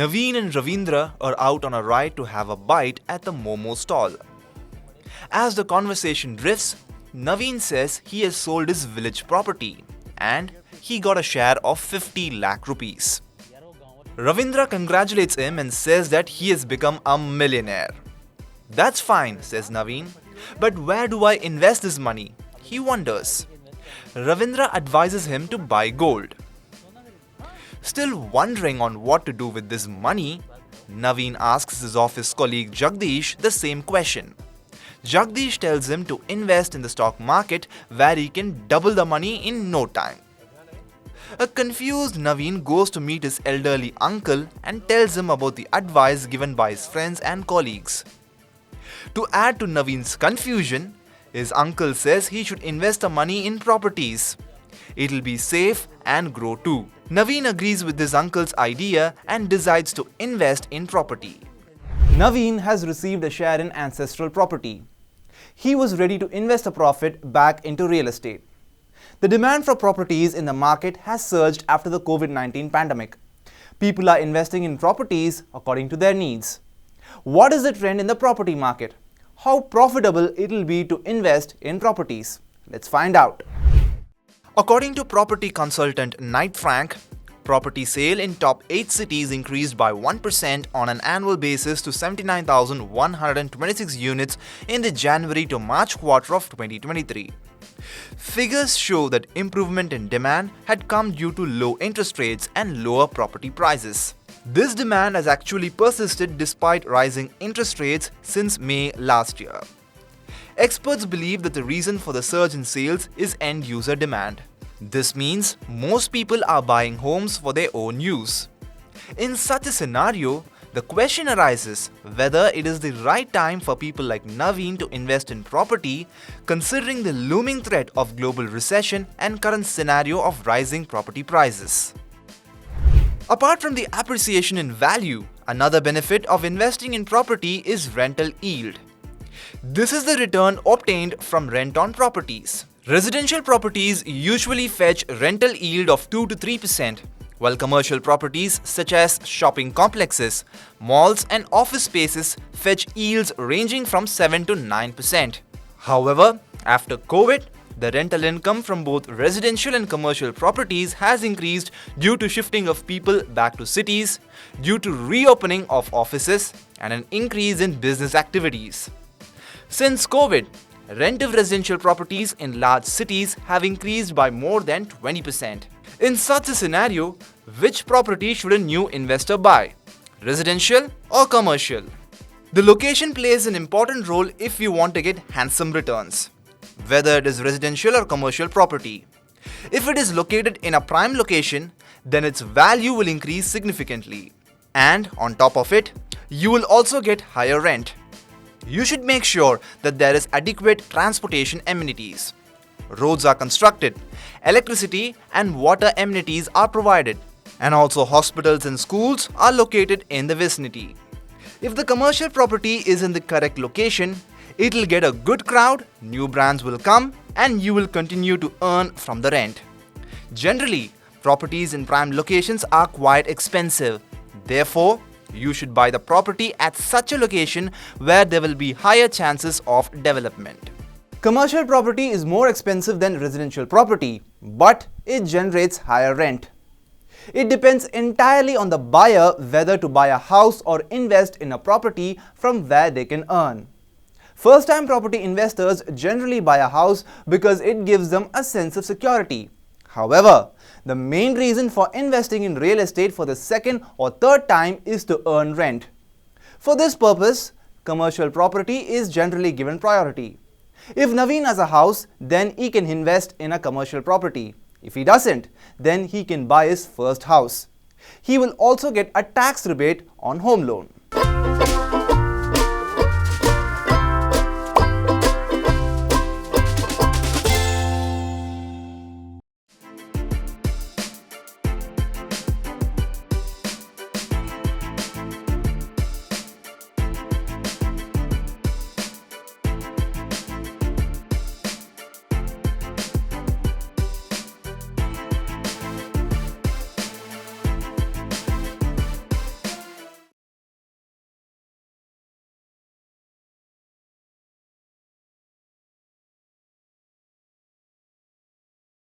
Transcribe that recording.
Navin and Ravindra are out on a ride to have a bite at the Momo stall. As the conversation drifts, Navin says he has sold his village property and he got a share of 50 lakh rupees. Ravindra congratulates him and says that he has become a millionaire. That's fine, says Navin, but where do I invest this money? He wonders. Ravindra advises him to buy gold. Still wondering on what to do with this money, Navin asks his office colleague Jagdish the same question. Jagdish tells him to invest in the stock market where he can double the money in no time. A confused Navin goes to meet his elderly uncle and tells him about the advice given by his friends and colleagues. To add to Navin's confusion, his uncle says he should invest the money in properties. It'll be safe and grow too. Navin agrees with his uncle's idea and decides to invest in property. Navin has received a share in ancestral property. He was ready to invest a profit back into real estate. The demand for properties in the market has surged after the COVID-19 pandemic. People are investing in properties according to their needs. What is the trend in the property market? How profitable it will be to invest in properties? Let's find out. According to property consultant Knight Frank, property sale in top 8 cities increased by 1% on an annual basis to 79,126 units in the January to March quarter of 2023. Figures show that improvement in demand had come due to low interest rates and lower property prices. This demand has actually persisted despite rising interest rates since May last year. Experts believe that the reason for the surge in sales is end-user demand. This means most people are buying homes for their own use. In such a scenario, the question arises whether it is the right time for people like Navin to invest in property, considering the looming threat of global recession and current scenario of rising property prices. Apart from the appreciation in value, another benefit of investing in property is rental yield. This is the return obtained from rent on properties. Residential properties usually fetch rental yield of 2 to 3%, while commercial properties such as shopping complexes, malls and office spaces fetch yields ranging from 7 to 9%. However, after COVID, the rental income from both residential and commercial properties has increased due to shifting of people back to cities, due to reopening of offices, and an increase in business activities. Since COVID, rent of residential properties in large cities have increased by more than 20%. In such a scenario, which property should a new investor buy? Residential or commercial? The location plays an important role if you want to get handsome returns, whether it is residential or commercial property. If it is located in a prime location, then its value will increase significantly. And on top of it, you will also get higher rent. You should make sure that there is adequate transportation amenities. Roads are constructed, electricity and water amenities are provided, and also hospitals and schools are located in the vicinity. If the commercial property is in the correct location, it will get a good crowd, new brands will come, and you will continue to earn from the rent. Generally, properties in prime locations are quite expensive. Therefore, you should buy the property at such a location where there will be higher chances of development. Commercial property is more expensive than residential property, but it generates higher rent. It depends entirely on the buyer whether to buy a house or invest in a property from where they can earn. First-time property investors generally buy a house because it gives them a sense of security. However, the main reason for investing in real estate for the second or third time is to earn rent. For this purpose, commercial property is generally given priority. If Navin has a house, then he can invest in a commercial property. If he doesn't, then he can buy his first house. He will also get a tax rebate on home loan.